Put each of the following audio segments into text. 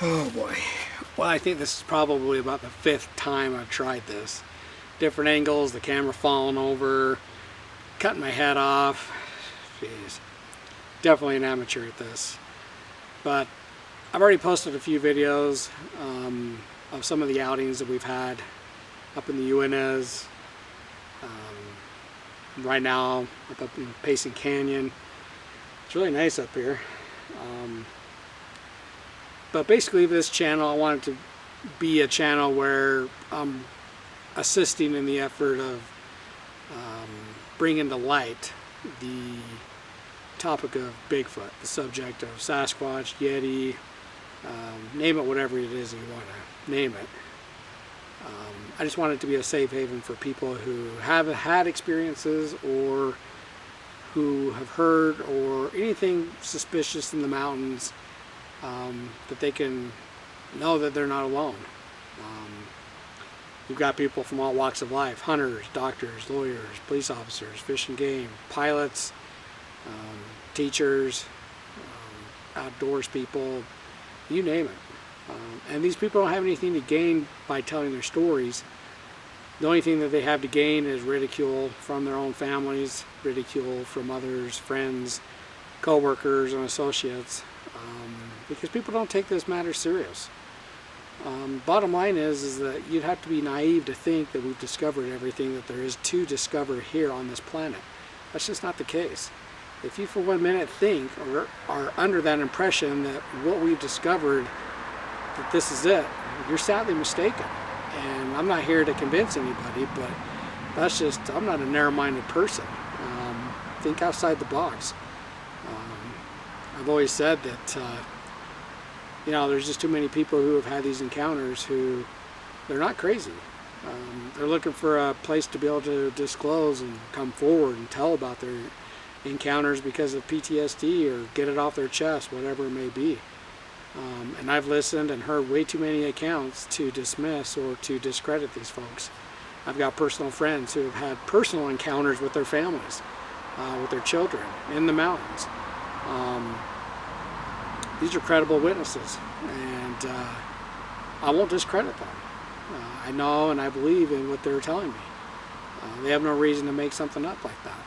Oh boy. Well, I think this is probably about the 5th time I've tried this. Different angles, the camera falling over, cutting my head off. Jeez. Definitely an amateur at this. But I've already posted a few videos of some of the outings that we've had up in the UNS. Right now, up in Payson Canyon. It's really nice up here. But basically this channel, I want it to be a channel where I'm assisting in the effort of bringing to light the topic of Bigfoot, the subject of Sasquatch, Yeti, name it whatever it is you want to name it. I just want it to be a safe haven for people who have had experiences or who have heard or anything suspicious in the mountains, that they can know that they're not alone. You've got people from all walks of life: hunters, doctors, lawyers, police officers, fish and game, pilots, teachers, outdoors people, you name it. And these people don't have anything to gain by telling their stories. The only thing that they have to gain is ridicule from their own families, ridicule from others, friends, co-workers, and associates, because people don't take this matter serious. Bottom line is that you'd have to be naive to think that we've discovered everything that there is to discover here on this planet. That's just not the case. If you for 1 minute think or are under that impression that what we've discovered, that this is it, you're sadly mistaken. And I'm not here to convince anybody, but that's just, I'm not a narrow-minded person. Think outside the box. I've always said that there's just too many people who have had these encounters who, they're not crazy. They're looking for a place to be able to disclose and come forward and tell about their encounters because of PTSD or get it off their chest, whatever it may be. And I've listened and heard way too many accounts to dismiss or to discredit these folks. I've got personal friends who have had personal encounters with their families, with their children in the mountains. These are credible witnesses, and I won't discredit them. I know and I believe in what they're telling me. They have no reason to make something up like that.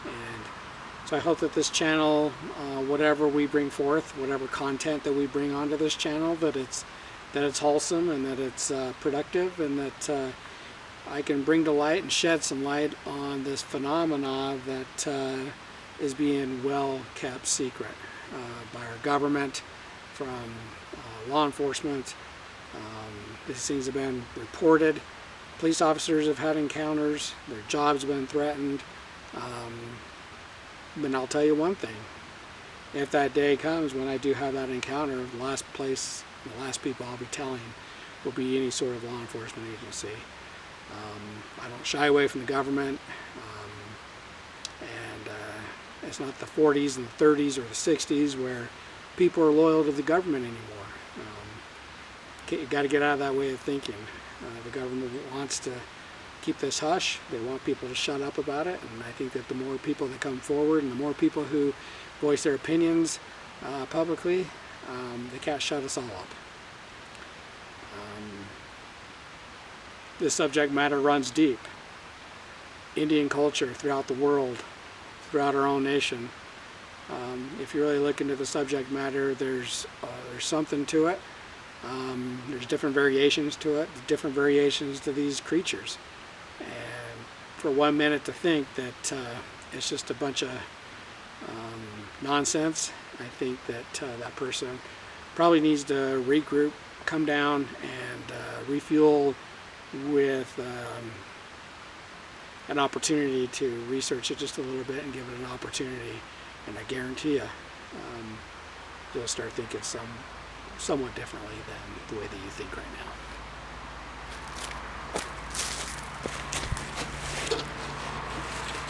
And so I hope that this channel, whatever we bring forth, whatever content that we bring onto this channel, that it's wholesome and that it's productive, and that I can bring to light and shed some light on this phenomena that is being well kept secret by our government, from law enforcement. These things have been reported. Police officers have had encounters. Their jobs have been threatened. But I'll tell you one thing. If that day comes when I do have that encounter, the last people I'll be telling will be any sort of law enforcement agency. I don't shy away from the government. It's not the 40s and the 30s or the 60s where people are loyal to the government anymore. You got to get out of that way of thinking. The government wants to keep this hush. They want people to shut up about it, and I think that the more people that come forward and the more people who voice their opinions publicly, they can't shut us all up. This subject matter runs deep. Indian culture throughout the world, throughout our own nation. If you really look into the subject matter, there's something to it. There's different variations to it, different variations to these creatures. And for 1 minute to think that it's just a bunch of nonsense, I think that that person probably needs to regroup, come down, and refuel with an opportunity to research it just a little bit and give it an opportunity. And I guarantee you, you'll start thinking somewhat differently than the way that you think right now.